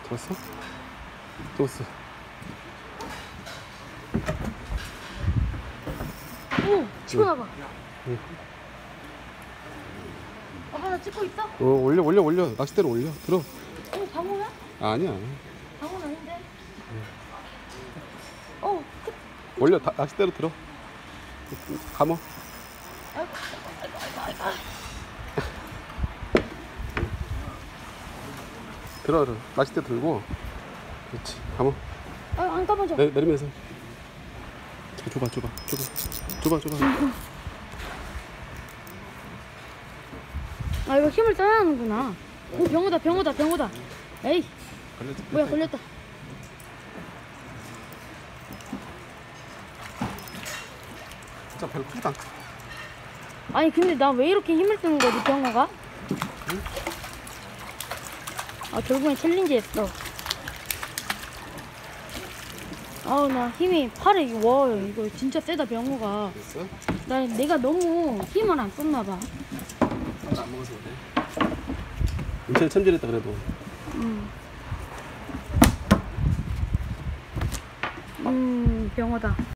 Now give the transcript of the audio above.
들었어? 들었어. 오, 치고 나봐. 응. 아빠 나 찍고 있어? 올려. 낚싯대로 올려. 들어. 방어야? 아니야. 방어는 아닌데. 올려. 낚싯대로 들어. 감어. 들어. 낚싯대 들고. 그렇지. 감어. 안 감아져. 내리면서. 줘봐. 아, 이거 힘을 써야 하는구나. 오, 병어다. 에이, 걸렸지? 뭐야, 걸렸다. 진짜 별로 크지도 않고. 아니, 근데 나 왜 이렇게 힘을 쓰는 거지, 병어가? 응? 아, 결국엔 챌린지 했어. 아우, 나 힘이 팔에, 와, 이거 진짜 세다, 병어가. 됐어? 내가 너무 힘을 안 썼나 봐. 안 먹어서 그래. 인천에 첨질했다 그래도. 병어다.